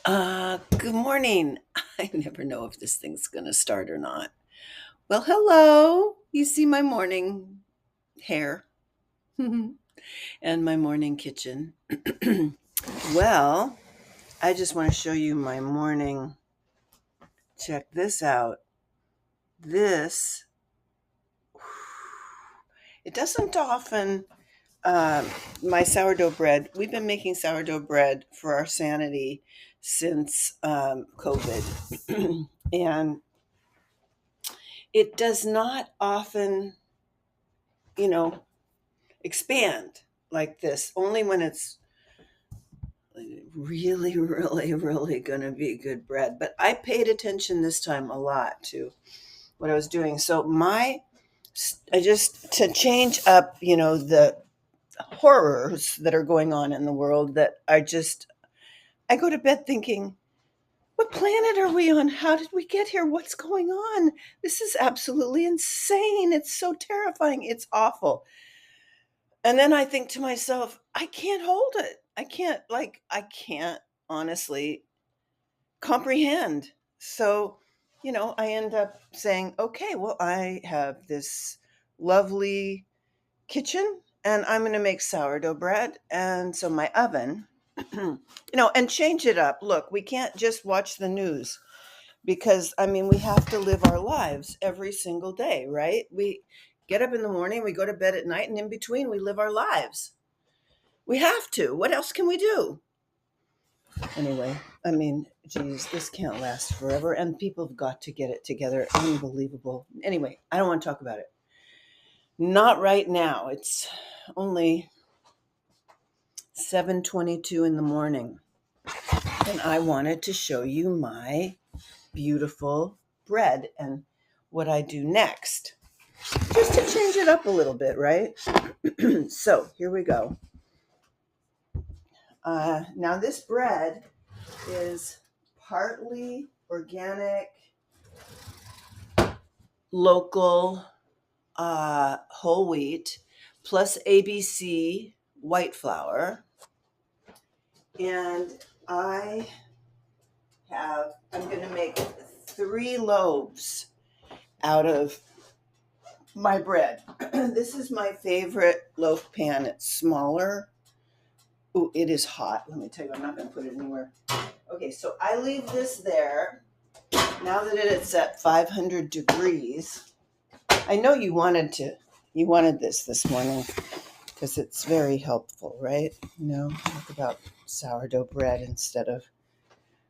Good morning. I never know if this thing's going to start or not. Well, hello. You see my morning hair and my morning kitchen. Well, I just want to show you my morning. Check this out. This, it doesn't often, uh, my sourdough bread, we've been making sourdough bread for our sanity since COVID. And it does not often, you know, expand like this, only when it's really, really, really going to be good bread. But I paid attention this time a lot to what I was doing. So I just, to change up, the horrors that are going on in the world that are just, I go to bed thinking, what planet are we on? How did we get here? What's going on? This is absolutely insane. It's so terrifying. It's awful. And then I think to myself, I can't hold it. I can't honestly comprehend. So, I end up saying, okay, well, I have this lovely kitchen and I'm going to make sourdough bread. And so my oven, and change it up. Look, we can't just watch the news because, I mean, we have to live our lives every single day, right? We get up in the morning, we go to bed at night, and in between, we live our lives. We have to. What else can we do? Anyway, I mean, geez, this can't last forever, and people have got to get it together. Unbelievable. Anyway, I don't want to talk about it. Not right now. It's only 7:22 in the morning, and I wanted to show you my beautiful bread and what I do next, just to change it up a little bit, right? So here we go. Now this bread is partly organic, local, whole wheat, plus ABC white flour. And I'm going to make 3 loaves out of my bread. This is my favorite loaf pan. It's smaller. Ooh, it is hot. Let me tell you, I'm not going to put it anywhere. Okay, so I leave this there. Now that it's at 500 degrees, I know you wanted this morning because it's very helpful, right? Talk about sourdough bread instead of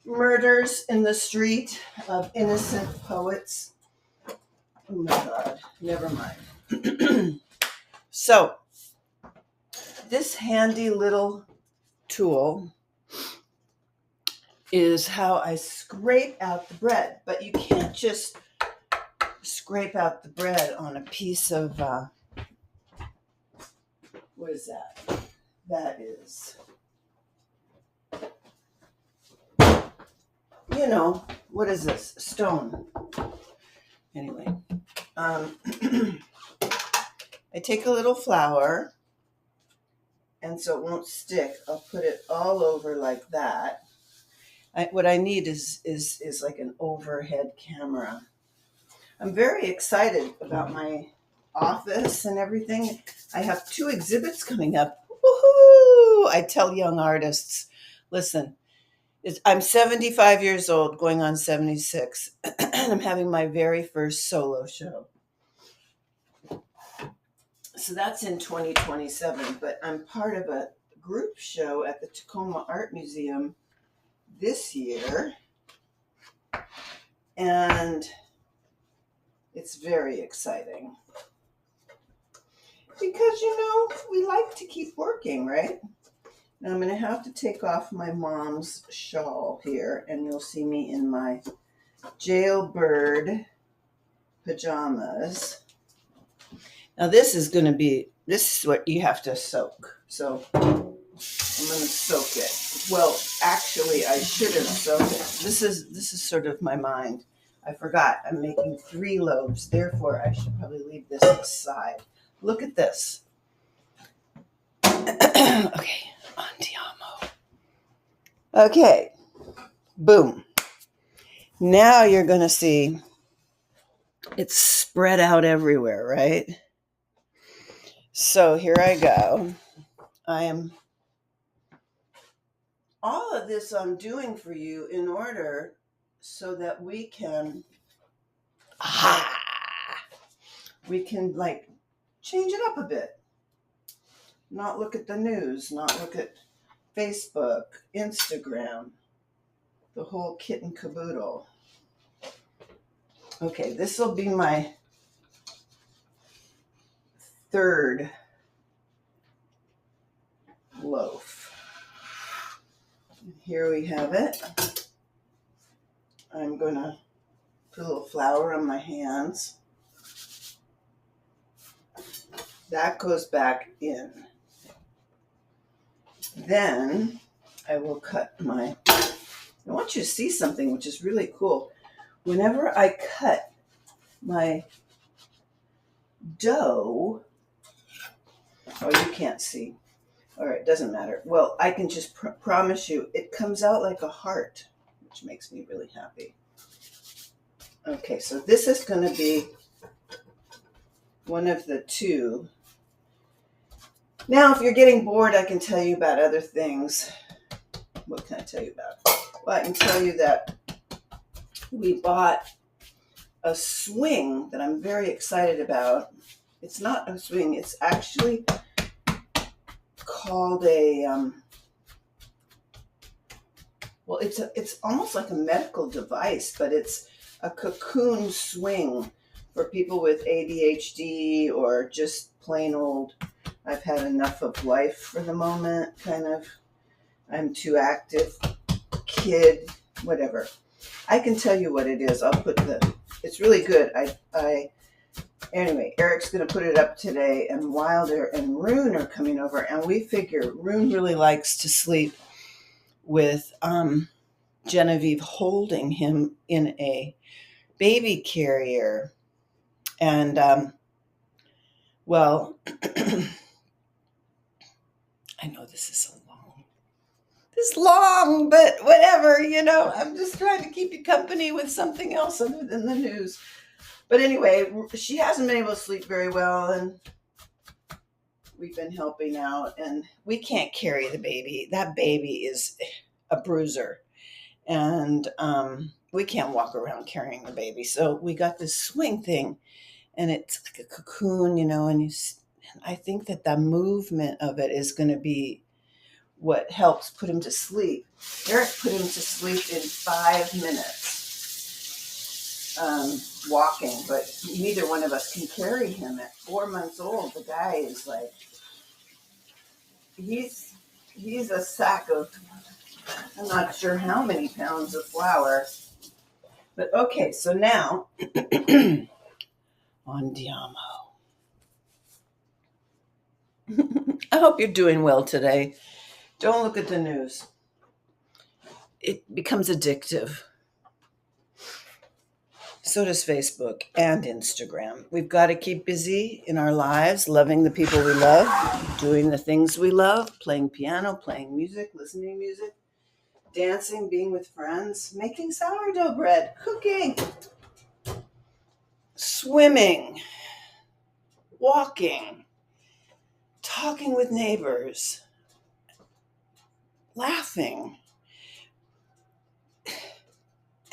murders in the street of innocent poets. Oh my God, never mind. So, this handy little tool is how I scrape out the bread, but you can't just scrape out the bread on a piece of, what is that? That is, what is this? Stone. Anyway, I take a little flour, and so it won't stick. I'll put it all over like that. What I need is like an overhead camera. I'm very excited about my office and everything. I have 2 exhibits coming up. Woohoo! I tell young artists, listen, I'm 75 years old, going on 76, and I'm having my very first solo show. So that's in 2027, but I'm part of a group show at the Tacoma Art Museum this year, and it's very exciting because, we like to keep working, right? Now I'm going to have to take off my mom's shawl here, and you'll see me in my jailbird pajamas. Now this is what you have to soak. So I'm going to soak it. Well, actually, I should have soaked it. This is sort of my mind. I forgot. I'm making 3 loaves. Therefore, I should probably leave this aside. Look at this. Okay, andiamo. Okay, Boom. Now you're going to see it's spread out everywhere, right? So here I go. All of this I'm doing for you in order so that we can like change it up a bit. Not look at the news, not look at Facebook, Instagram, the whole kit and caboodle. Okay, this will be my third loaf. Here we have it. I'm going to put a little flour on my hands. That goes back in. Then I will cut I want you to see something which is really cool. Whenever I cut my dough, oh, you can't see. All right, doesn't matter. Well, I can just promise you it comes out like a heart, which makes me really happy. Okay, so this is going to be one of the two. Now, if you're getting bored, I can tell you about other things. What can I tell you about? Well, I can tell you that we bought a swing that I'm very excited about. It's not a swing. It's actually called well, it's almost like a medical device, but it's a cocoon swing for people with ADHD or just plain old, I've had enough of life for the moment, kind of, I'm too active, kid, whatever. I can tell you what it is. It's really good. Anyway, Eric's going to put it up today, and Wilder and Rune are coming over, and we figure Rune really likes to sleep with Genevieve holding him in a baby carrier. And, well, I know this is long, but whatever, I'm just trying to keep you company with something else other than the news. But anyway, she hasn't been able to sleep very well, and we've been helping out, and we can't carry the baby. That baby is a bruiser, and we can't walk around carrying the baby. So we got this swing thing, and it's like a cocoon, and I think that the movement of it is going to be what helps put him to sleep. Eric put him to sleep in 5 minutes walking, but neither one of us can carry him. At 4 months old, the guy is like, he's a sack of, I'm not sure how many pounds of flour. But okay, so now andiamo. I hope you're doing well today. Don't look at the news. It becomes addictive. So does Facebook and Instagram. We've got to keep busy in our lives, loving the people we love, doing the things we love, playing piano, playing music, listening to music, dancing, being with friends, making sourdough bread, cooking, swimming, walking, talking with neighbors, laughing.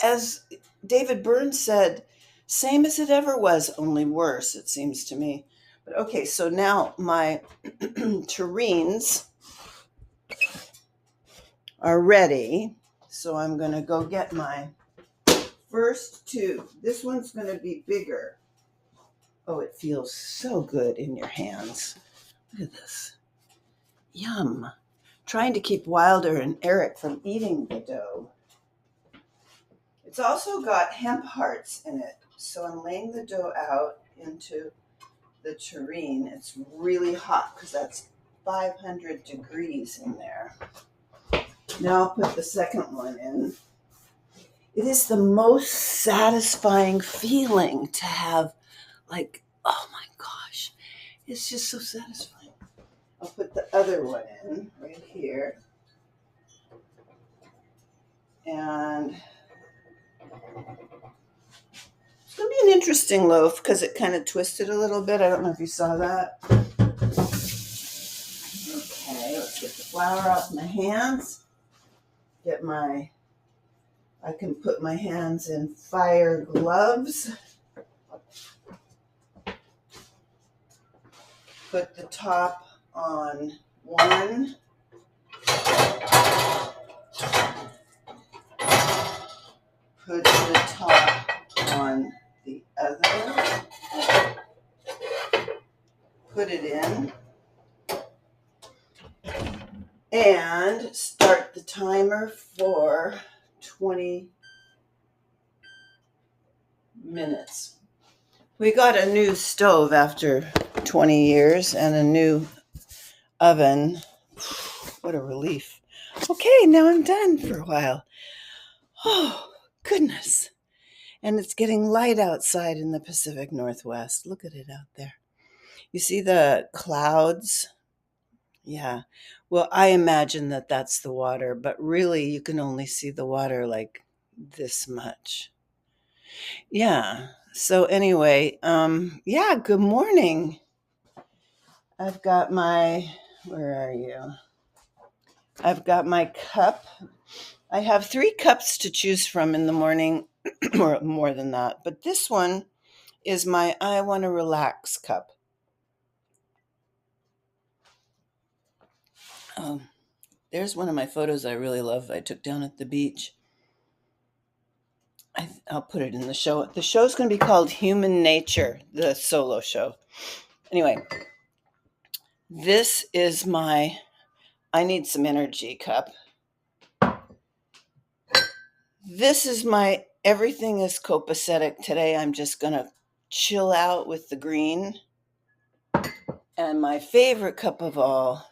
As David Byrne said, same as it ever was, only worse, it seems to me. But okay, so now my terrines are ready. So I'm going to go get my first two. This one's going to be bigger. Oh, it feels so good in your hands. Look at this. Yum. Trying to keep Wilder and Eric from eating the dough. It's also got hemp hearts in it. So I'm laying the dough out into the tureen. It's really hot because that's 500 degrees in there. Now I'll put the second one in. It is the most satisfying feeling to have, like, oh my gosh, it's just so satisfying. I'll put the other one in right here. And it's going to be an interesting loaf because it kind of twisted a little bit. I don't know if you saw that. Okay, let's get the flour off my hands. I can put my hands in fire gloves. Put the top on one. Put the top on the other. Put it in. And start the timer for 20 minutes. We got a new stove after 20 years and a new oven. What a relief. Okay, now I'm done for a while. Oh, goodness. And it's getting light outside in the Pacific Northwest. Look at it out there. You see the clouds? Yeah. Well, I imagine that that's the water, but really you can only see the water like this much. Yeah. So anyway, yeah, good morning. I've got where are you? I've got my cup. I have 3 cups to choose from in the morning, or more than that. But this one is my I want to relax cup. There's one of my photos I really love I took down at the beach. I'll put it in the show. The show's going to be called Human Nature, the solo show. Anyway, this is my I need some energy cup. This is my everything is copacetic today. I'm just going to chill out with the green. And my favorite cup of all,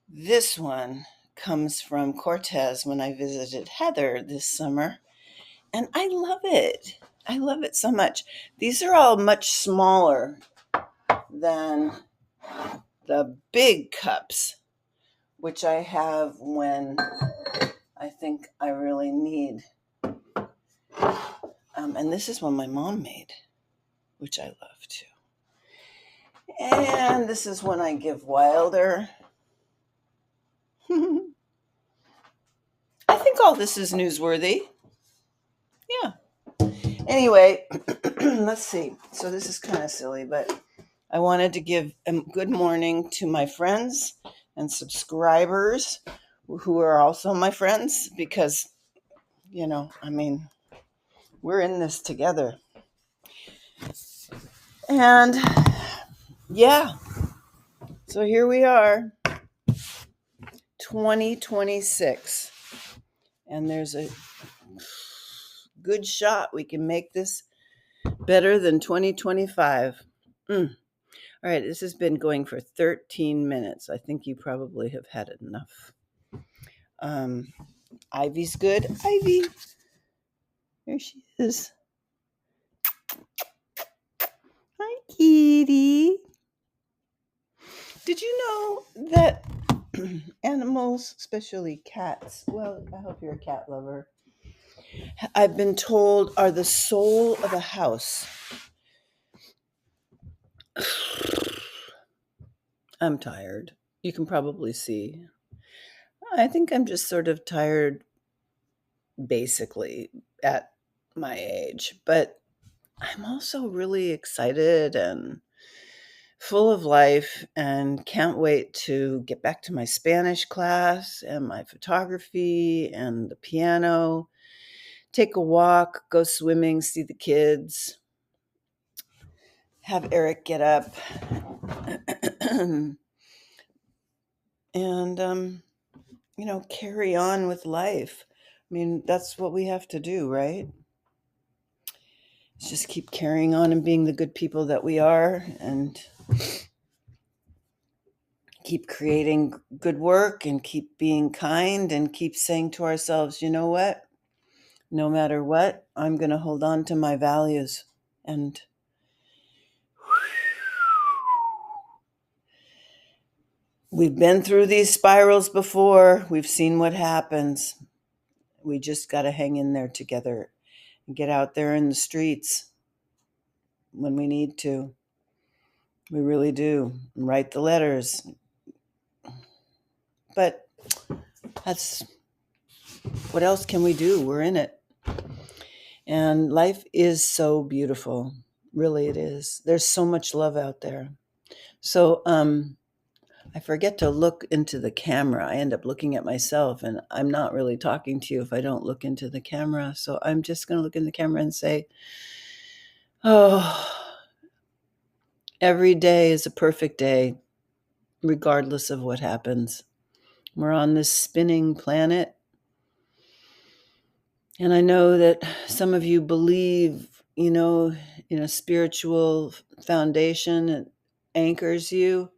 this one comes from Cortez when I visited Heather this summer. And I love it. I love it so much. These are all much smaller than the big cups, which I have when I think I really need. And this is one my mom made, which I love too. And this is one I give Wilder. I think all this is newsworthy. Yeah. Anyway, let's see. So this is kind of silly, but I wanted to give a good morning to my friends and subscribers who are also my friends because, we're in this together. And yeah, so here we are, 2026. And there's a good shot we can make this better than 2025. All right, this has been going for 13 minutes. I think you probably have had enough. Ivy's good. Ivy. There she is. Hi, kitty. Did you know that animals, especially cats, well, I hope you're a cat lover, I've been told are the soul of a house. I'm tired. You can probably see. I think I'm just sort of tired, basically, at my age. But I'm also really excited and full of life and can't wait to get back to my Spanish class and my photography and the piano, take a walk, go swimming, see the kids, have Eric get up, and, carry on with life. I mean, that's what we have to do, right? Just keep carrying on and being the good people that we are and keep creating good work and keep being kind and keep saying to ourselves, you know what? No matter what, I'm going to hold on to my values. And we've been through these spirals before. We've seen what happens. we just got to hang in there together and get out there in the streets when we need to. We really do. And write the letters. But that's, what else can we do? We're in it. And life is so beautiful. Really, it is. There's so much love out there. So, I forget to look into the camera. I end up looking at myself, and I'm not really talking to you if I don't look into the camera. So I'm just going to look in the camera and say, oh, every day is a perfect day, regardless of what happens. We're on this spinning planet. And I know that some of you believe, in a spiritual foundation that anchors you.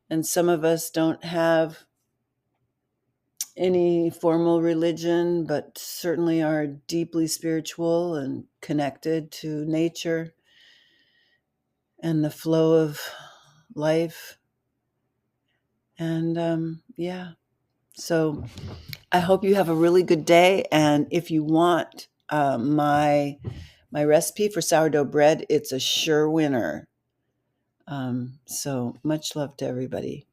And some of us don't have any formal religion, but certainly are deeply spiritual and connected to nature and the flow of life. And so I hope you have a really good day. And if you want my recipe for sourdough bread, it's a sure winner. So much love to everybody.